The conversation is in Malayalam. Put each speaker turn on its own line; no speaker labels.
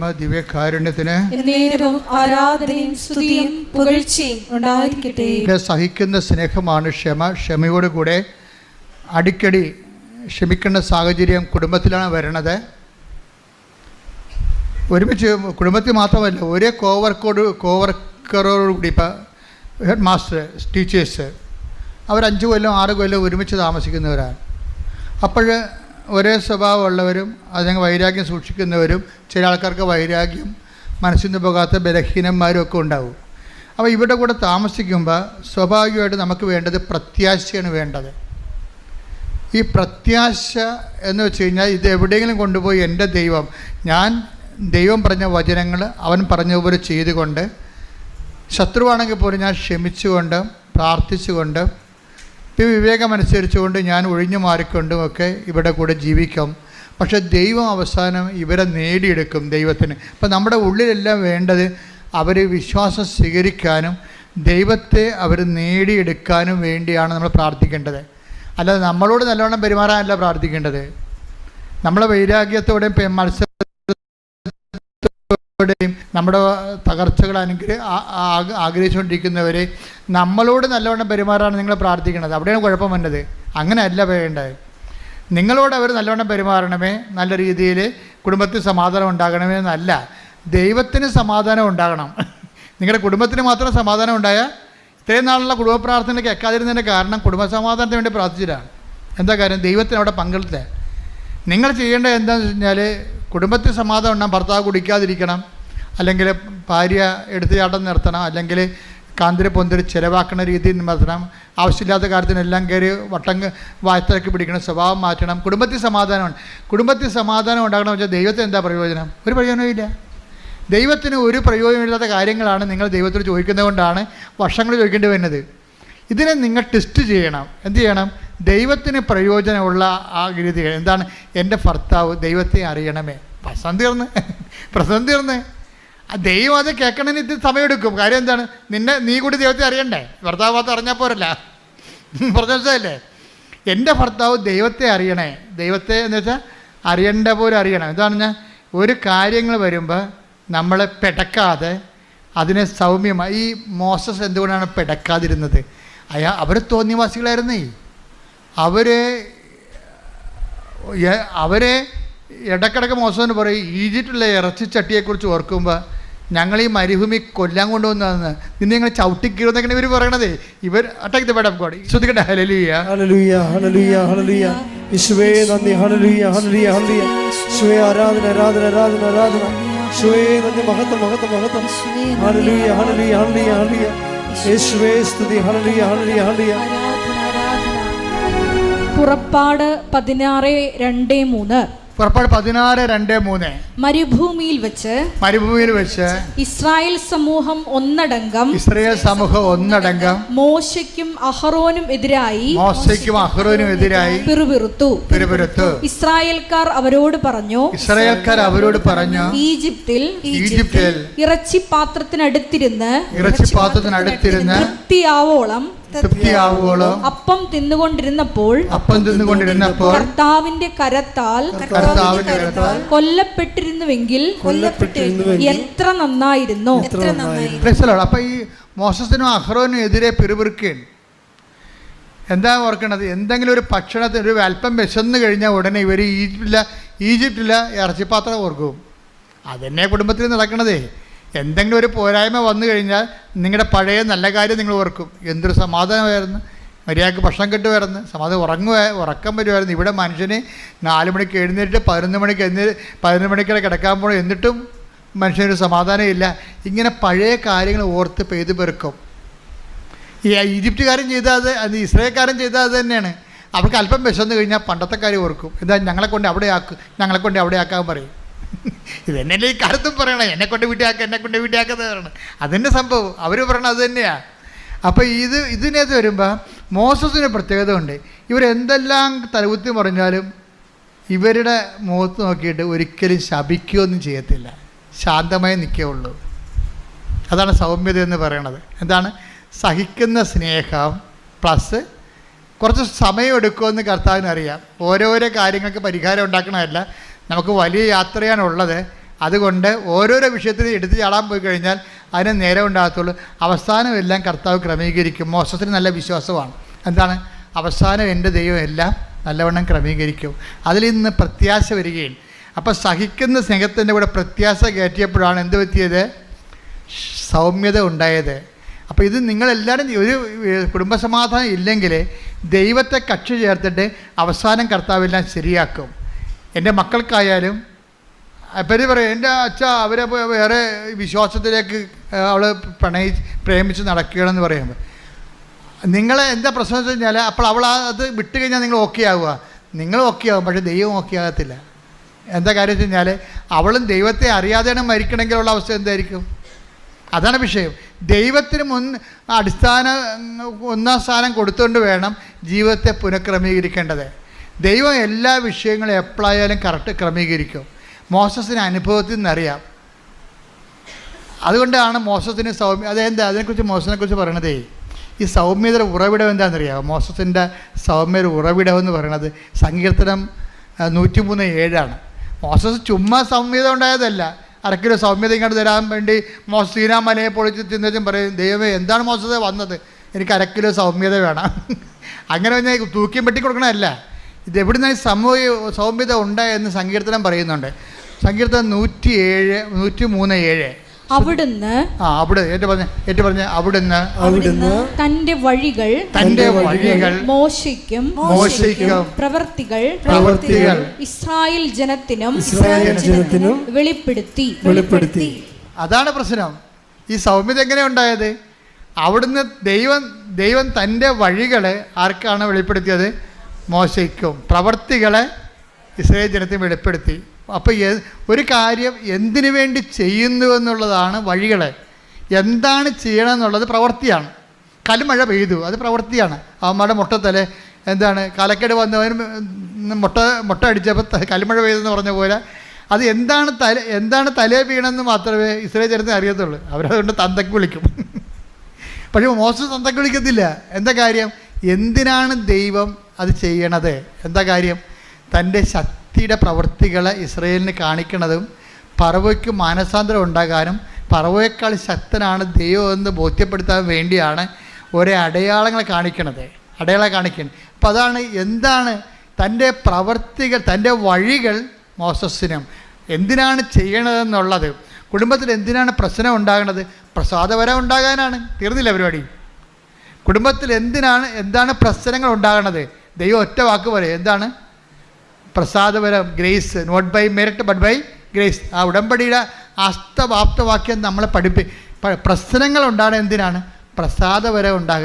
പരമ ദിവ്യകാരുണ്യത്തിന്
ആരാധനയും സ്തുതിയും പുകഴ്ചയും ഉണ്ടായിരിക്കട്ടെ.
സഹിക്കുന്ന സ്നേഹമാണ് ക്ഷമ. ക്ഷമയോടുകൂടെ അടിക്കടി ക്ഷമിക്കേണ്ട സാഹചര്യം കുടുംബത്തിലാണ് വരണത്. ഒരുമിച്ച് കുടുംബത്തിൽ മാത്രമല്ല, ഒരേ കോവർക്കറോടുകൂടി ഇപ്പോൾ ഹെഡ് മാസ്റ്റർ, ടീച്ചേഴ്സ് അവർ 5 കൊല്ലം 6 കൊല്ലം ഒരുമിച്ച് താമസിക്കുന്നവരാണ്. അപ്പോൾ ഒരേ സ്വഭാവമുള്ളവരും അതിന് വൈരാഗ്യം സൂക്ഷിക്കുന്നവരും, ചില ആൾക്കാർക്ക് വൈരാഗ്യം മനസ്സിൽ നിന്ന് പോകാത്ത ബലഹീനന്മാരും ഒക്കെ ഉണ്ടാവും. അപ്പോൾ ഇവിടെ കൂടെ താമസിക്കുമ്പോൾ സ്വാഭാവികമായിട്ട് നമുക്ക് വേണ്ടത് പ്രത്യാശയാണ് വേണ്ടത്. ഈ പ്രത്യാശ എന്ന് വെച്ച് കഴിഞ്ഞാൽ ഇത് എവിടെയെങ്കിലും കൊണ്ടുപോയി എൻ്റെ ദൈവം പറഞ്ഞ വചനങ്ങൾ അവൻ പറഞ്ഞതുപോലെ ചെയ്തുകൊണ്ട്, ശത്രുവാണെങ്കിൽ പോലും ഞാൻ ക്ഷമിച്ചുകൊണ്ട് പ്രാർത്ഥിച്ചുകൊണ്ട് വിവേകമനുസരിച്ചുകൊണ്ട് ഞാൻ ഒഴിഞ്ഞു മാറിക്കൊണ്ടും ഒക്കെ ഇവിടെ കൂടെ ജീവിക്കും. പക്ഷേ ദൈവം അവസാനം ഇവരെ നേടിയെടുക്കും ദൈവത്തിന്. അപ്പം നമ്മുടെ ഉള്ളിലെല്ലാം വേണ്ടത് അവർ വിശ്വാസം സ്വീകരിക്കാനും ദൈവത്തെ അവർ നേടിയെടുക്കാനും വേണ്ടിയാണ് നമ്മൾ പ്രാർത്ഥിക്കേണ്ടത്. അല്ലാതെ നമ്മളോട് നല്ലവണ്ണം പെരുമാറാനല്ല പ്രാർത്ഥിക്കേണ്ടത്. നമ്മളെ വൈരാഗ്യത്തോടെയും മത്സരത്തോടെയും നമ്മുടെ തകർച്ചകൾ ആഗ്രഹിച്ചുകൊണ്ടിരിക്കുന്നവരെ നമ്മളോട് നല്ലവണ്ണം പെരുമാറാണ് നിങ്ങൾ പ്രാർത്ഥിക്കുന്നത്. അവിടെയാണ് കുഴപ്പം വന്നത്. അങ്ങനെയല്ല വേണ്ടത്. നിങ്ങളോട് അവർ നല്ലവണ്ണം പെരുമാറണമേ, നല്ല രീതിയിൽ കുടുംബത്തിൽ സമാധാനം ഉണ്ടാകണമേ എന്നല്ല, ദൈവത്തിന് സമാധാനം ഉണ്ടാകണം. നിങ്ങളുടെ കുടുംബത്തിന് മാത്രം സമാധാനം ഉണ്ടായാൽ ഇത്രയും നാളുള്ള കുടുംബ പ്രാർത്ഥനയ്ക്ക് എക്കാതിരുന്നതിൻ്റെ കാരണം കുടുംബസമാധാനത്തിന് വേണ്ടി പ്രാർത്ഥിച്ചിട്ടാണ്. എന്താ കാര്യം? ദൈവത്തിന് അവിടെ പങ്കെടുത്തില്ല. നിങ്ങൾ ചെയ്യേണ്ടത് എന്താണെന്ന് വെച്ച് കഴിഞ്ഞാൽ കുടുംബത്തിൽ സമാധാനം ഉണ്ടാകും. ഭർത്താവ് കുടിക്കാതിരിക്കണം, അല്ലെങ്കിൽ ഭാര്യ എടുത്തുചാട്ടം നിർത്തണം, അല്ലെങ്കിൽ കാന്തിരി പൊന്തിരി ചിലവാക്കുന്ന രീതിയിൽ നിർത്തണം, ആവശ്യമില്ലാത്ത കാര്യത്തിനെല്ലാം കയറി വായത്തിറക്കി പിടിക്കണം, സ്വഭാവം മാറ്റണം. കുടുംബത്തിൽ സമാധാനമാണ്. കുടുംബത്തിൽ സമാധാനം ഉണ്ടാകണമെന്ന് വെച്ചാൽ ദൈവത്തിന് എന്താ പ്രയോജനം? ഒരു പ്രയോജനമില്ല. ദൈവത്തിന് ഒരു പ്രയോജനമില്ലാത്ത കാര്യങ്ങളാണ് നിങ്ങൾ ദൈവത്തോട് ചോദിക്കുന്നത് കൊണ്ടാണ് വർഷങ്ങൾ ചോദിക്കേണ്ടി വരുന്നത്. ഇതിനെ നിങ്ങൾ ടെസ്റ്റ് ചെയ്യണം. എന്ത് ചെയ്യണം? ദൈവത്തിന് പ്രയോജനമുള്ള ആ രീതി എന്താണ്? എൻ്റെ ഭർത്താവ് ദൈവത്തെ അറിയണമേ. പ്രശ്നം തീർന്ന് ദൈവം അത് കേൾക്കണമെന്ന് ഇത് സമയമെടുക്കും. കാര്യം എന്താണ്? നീ കൂടി ദൈവത്തെ അറിയണ്ടേ? ഭർത്താവ് മാത്രം അറിഞ്ഞാൽ പോരല്ല. പറഞ്ഞല്ലേ, എൻ്റെ ഭർത്താവ് ദൈവത്തെ അറിയണേ. ദൈവത്തെ എന്ന് വെച്ചാൽ അറിയേണ്ട പോലെ അറിയണം. എന്താണ്? ഞാൻ ഒരു കാര്യങ്ങൾ വരുമ്പോൾ നമ്മളെ പെടക്കാതെ അതിനെ സൗമ്യമായി. ഈ മോസസ് എന്തുകൊണ്ടാണ് പെടക്കാതിരുന്നത്? അവർ തോന്നിവാസികളായിരുന്നേ. അവരെ ഇടക്കിടക്ക് മോശമെന്ന് പറയും. ഈജിപ്തിലെ ഇറച്ചിച്ചട്ടിയെക്കുറിച്ച് ഓർക്കുമ്പോൾ ഞങ്ങൾ ഈ മരുഭൂമി കൊല്ലാൻ കൊണ്ടുവന്നതെന്ന് നിന്നെ ഞങ്ങൾ ചവിട്ടിക്കീറുന്നൊക്കെയാണ് ഇവർ പറയണത്. ഇവർ attack the word of God. ശ്രദ്ധിക്കട്ടെ. ഹല്ലേലൂയ ഹല്ലേലൂയ ഹല്ലേലൂയ ഹല്ലേലൂയ. യേശുവേ നന്ദി. ഹല്ലേലൂയ ഹല്ലേലൂയ ഹല്ലേലൂയ. യേശുവേ ആരാധന ആരാധന ആരാധന ആരാധന. യേശുവേ നന്ദി. മഹത്വം മഹത്വം മഹത്വം. ഹല്ലേലൂയ ഹല്ലേലൂയ ഹല്ലേലൂയ ഹല്ലേലൂയ. യേശുവേ സ്തുതി. ഹല്ലേലൂയ ഹല്ലേലൂയ ഹല്ലേലൂയ.
പുറപ്പാട് 16:2-3.
പുറപ്പാട് 16:2-3.
മരുഭൂമിയിൽ വെച്ച് ഇസ്രായേൽ സമൂഹം ഒന്നടങ്കം മോശയ്ക്കും അഹറോനും എതിരായി പിറുപിറുത്തു. ഇസ്രായേൽക്കാർ അവരോട് പറഞ്ഞു, ഈജിപ്തിൽ ഇറച്ചിപ്പാത്രത്തിനടുത്തിരുന്ന് തൃപ്തിയാവോളം അപ്പം തിന്നുകൊണ്ടിരുന്നപ്പോൾ കർത്താവിന്റെ കരത്താൽ കൊല്ലപ്പെട്ടിരുന്നുവെങ്കിൽ എത്ര നന്നായിരുന്നു.
അപ്പൊ ഈ മോശസിനും അഹ്റോനും എതിരെ പിറുപിറുക്കുകയാണ്. എന്താ ഓർക്കണത്? എന്തെങ്കിലും ഒരു ഭക്ഷണത്തിന് ഒരു അല്പം വിശന്ന് കഴിഞ്ഞാൽ ഉടനെ ഇവർ ഈജിപ്തിലെ ഇറച്ചിപ്പാത്രം ഓർക്കും. അതെന്നെ കുടുംബത്തിൽ നടക്കണതേ. എന്തെങ്കിലും ഒരു പോരായ്മ വന്നു കഴിഞ്ഞാൽ നിങ്ങളുടെ പഴയ നല്ല കാര്യം നിങ്ങൾ ഓർക്കും. എന്തൊരു സമാധാനമായിരുന്നു, മര്യാദക്ക് ഭക്ഷണം കിട്ടുമായിരുന്നു, ഉറക്കം വരുമായിരുന്നു. ഇവിടെ മനുഷ്യന് 4 മണിക്ക് എഴുന്നേറ്റ് 11 മണിക്ക് കിടക്കാൻ പോകണം, എന്നിട്ടും മനുഷ്യനൊരു സമാധാനമില്ല. ഇങ്ങനെ പഴയ കാര്യങ്ങൾ ഓർത്ത് പെയ്ത് പെറുക്കും. ഈ ഈജിപ്തുകാരൻ ചെയ്താൽ അത് ഇസ്രായേൽക്കാരൻ ചെയ്താൽ അത് തന്നെയാണ്. അവർക്ക് അല്പം വിശന്ന് കഴിഞ്ഞാൽ പണ്ടത്തെ കാര്യം ഓർക്കും. എന്താ ഞങ്ങളെ കൊണ്ട് അവിടെ ആക്കാൻ പറയും. ഇതെന്നല്ലേ ഈ കാലത്തും പറയണം, എന്നെക്കൊണ്ട് വീട്ടിലാക്കുന്നത് പറയണം. അതന്നെ സംഭവം. അവർ പറയണം അത് തന്നെയാണ്. അപ്പോൾ ഇതിനകത്ത് വരുമ്പോൾ മോസസിന് പ്രത്യേകത ഉണ്ട്. ഇവരെന്തെല്ലാം തലകുത്തി പറഞ്ഞാലും ഇവരുടെ മുഖത്ത് നോക്കിയിട്ട് ഒരിക്കലും ശപിക്കുകയൊന്നും ചെയ്യത്തില്ല. ശാന്തമായി നിൽക്കുകയുള്ളൂ. അതാണ് സൗമ്യത എന്ന് പറയണത്. എന്താണ്? സഹിക്കുന്ന സ്നേഹം പ്ലസ് കുറച്ച് സമയമെടുക്കുമെന്ന് കർത്താവിനറിയാം. ഓരോരോ കാര്യങ്ങൾക്ക് പരിഹാരം ഉണ്ടാക്കണമല്ല. നമുക്ക് വലിയ യാത്രയാണുള്ളത്. അതുകൊണ്ട് ഓരോരോ വിഷയത്തിന് എടുത്ത് ചാടാൻ പോയി കഴിഞ്ഞാൽ അതിന് നേരം ഉണ്ടാകത്തുള്ളൂ. അവസാനം എല്ലാം കർത്താവ് ക്രമീകരിക്കും. മോശത്തിന് നല്ല വിശ്വാസമാണ്. എന്താണ്? അവസാനം എൻ്റെ ദൈവം എല്ലാം നല്ലവണ്ണം ക്രമീകരിക്കും. അതിൽ നിന്ന് പ്രത്യാശ വരികയും, അപ്പോൾ സഹിക്കുന്ന സ്നേഹത്തിൻ്റെ കൂടെ പ്രത്യാശ കയറ്റിയപ്പോഴാണ് എന്ത് പറ്റിയത്? സൗമ്യത ഉണ്ടായത്. അപ്പോൾ ഇത് നിങ്ങളെല്ലാവരും ഒരു കുടുംബസമാധാനം ഇല്ലെങ്കിൽ ദൈവത്തെ കക്ഷി ചേർത്തിട്ട് അവസാനം കർത്താവെല്ലാം ശരിയാക്കും. എൻ്റെ മക്കൾക്കായാലും അപ്പം പറയും, എൻ്റെ അച്ഛ അവരെ വേറെ വിശ്വാസത്തിലേക്ക് അവൾ പ്രേമിച്ച് നടക്കുകയാണെന്ന് പറയുമ്പോൾ നിങ്ങളെ എന്താ പ്രശ്നം വെച്ച് കഴിഞ്ഞാൽ അപ്പോൾ അവൾ അത് വിട്ട് കഴിഞ്ഞാൽ നിങ്ങൾ ഓക്കെ ആവുക. നിങ്ങൾ ഓക്കെ ആവും, പക്ഷേ ദൈവം ഓക്കെ ആകത്തില്ല. എന്താ കാര്യം വെച്ച് കഴിഞ്ഞാൽ അവളും ദൈവത്തെ അറിയാതെയാണ് മരിക്കണമെങ്കിലുള്ള അവസ്ഥ എന്തായിരിക്കും? അതാണ് വിഷയം. ദൈവത്തിന് അടിസ്ഥാന ഒന്നാം സ്ഥാനം കൊടുത്തുകൊണ്ട് വേണം ജീവിതത്തെ പുനഃക്രമീകരിക്കേണ്ടത്. ദൈവം എല്ലാ വിഷയങ്ങളും എപ്പോഴായാലും കറക്റ്റ് ക്രമീകരിക്കും. മോശസിന് അനുഭവത്തിൽ നിന്നറിയാം. അതുകൊണ്ടാണ് മോശത്തിന് സൗമ്യ, അതെന്താ അതിനെക്കുറിച്ച് മോശനെക്കുറിച്ച് പറയണതേ, ഈ സൗമ്യതയുടെ ഉറവിടം എന്താണെന്നറിയാമോ? മോശത്തിൻ്റെ സൗമ്യയുടെ ഉറവിടം എന്ന് പറയുന്നത് സങ്കീർത്തനം 103:7 മോശസ് ചുമ്മാ സൗമ്യത ഉണ്ടായതല്ല. അരക്കിലോ സൗമ്യത ഇങ്ങോട്ട് തരാൻ വേണ്ടി സീനാമലയെ പൊളിച്ച് തിന്നതും പറയും, ദൈവമേ എന്താണ് മോശത്തെ വന്നത്, എനിക്ക് അരക്കിലോ സൗമ്യത വേണം. അങ്ങനെ ഞാൻ തൂക്കിയും വെട്ടി കൊടുക്കണമല്ല. ഇതെവിടുന്ന് സൗമ്യത ഉണ്ടായെന്ന് സങ്കീർത്തനം പറയുന്നുണ്ട്. സങ്കീർത്തനം 103:7 അവിടുന്ന്
തന്റെ വഴികൾ മോശയ്ക്കും പ്രവർത്തികൾ ഇസ്രായേൽ ജനത്തിനും വെളിപ്പെടുത്തി.
അതാണ് പ്രശ്നം. ഈ സൗമ്യത എങ്ങനെ ഉണ്ടായത്? അവിടുന്ന് ദൈവം തൻ്റെ വഴികളെ ആർക്കാണ് വെളിപ്പെടുത്തിയത്? മോശയ്ക്കും. പ്രവർത്തികളെ ഇസ്രായേൽ ജനത്തിന് വെളിപ്പെടുത്തി. അപ്പോൾ ഒരു കാര്യം എന്തിനു വേണ്ടി ചെയ്യുന്നു എന്നുള്ളതാണ് വഴികളെ. എന്താണ് ചെയ്യണമെന്നുള്ളത് പ്രവൃത്തിയാണ്. കൽമഴ പെയ്തു, അത് പ്രവൃത്തിയാണ്. അവന്മാരുടെ മുട്ടത്തലെ എന്താണ് കാലക്കേട് വന്നവന് മുട്ട അടിച്ചപ്പോൾ കൽമഴ പെയ്തെന്ന് പറഞ്ഞ പോലെ അത് എന്താണ് തലേ വീണെന്ന് മാത്രമേ ഇസ്രായേൽ ജനത്തിന് അറിയത്തുള്ളൂ. അവരതുകൊണ്ട് തന്തക്ക് വിളിക്കും. പക്ഷേ മോശം തന്തക്ക് വിളിക്കത്തില്ല. എന്താ കാര്യം? എന്തിനാണ് ദൈവം അത് ചെയ്യണത്? എന്താ കാര്യം? തൻ്റെ ശക്തിയുടെ പ്രവൃത്തികളെ ഇസ്രായേലിന് കാണിക്കണതും ഫറവോയ്ക്ക് മാനസാന്തരം ഉണ്ടാകാനും ഫറവോയേക്കാൾ ശക്തനാണ് ദൈവം എന്ന് ബോധ്യപ്പെടുത്താൻ വേണ്ടിയാണ് ഓരോ അടയാളങ്ങളെ കാണിക്കണത്. അപ്പോൾ അതാണ് എന്താണ് തൻ്റെ പ്രവൃത്തികൾ, തൻ്റെ വഴികൾ മോശസിനും എന്തിനാണ് ചെയ്യണതെന്നുള്ളത്. കുടുംബത്തിൽ എന്തിനാണ് പ്രശ്നം ഉണ്ടാകുന്നത്? പ്രസാദവരം ഉണ്ടാകാനാണ്. തീർന്നില്ല പരിപാടി. കുടുംബത്തിൽ എന്താണ് പ്രശ്നങ്ങൾ ഉണ്ടാകുന്നത്? ദൈവം ഒറ്റ വാക്ക് പറയും, എന്താണ്? പ്രസാദപരം, grace, not by merit but by grace. ആ ഉടമ്പടിയുടെ അസ്തവാപ്തവാക്യം നമ്മളെ പ്രശ്നങ്ങൾ ഉണ്ടാകുന്നത് എന്തിനാണ്? പ്രസാദപരം ഉണ്ടാകാൻ.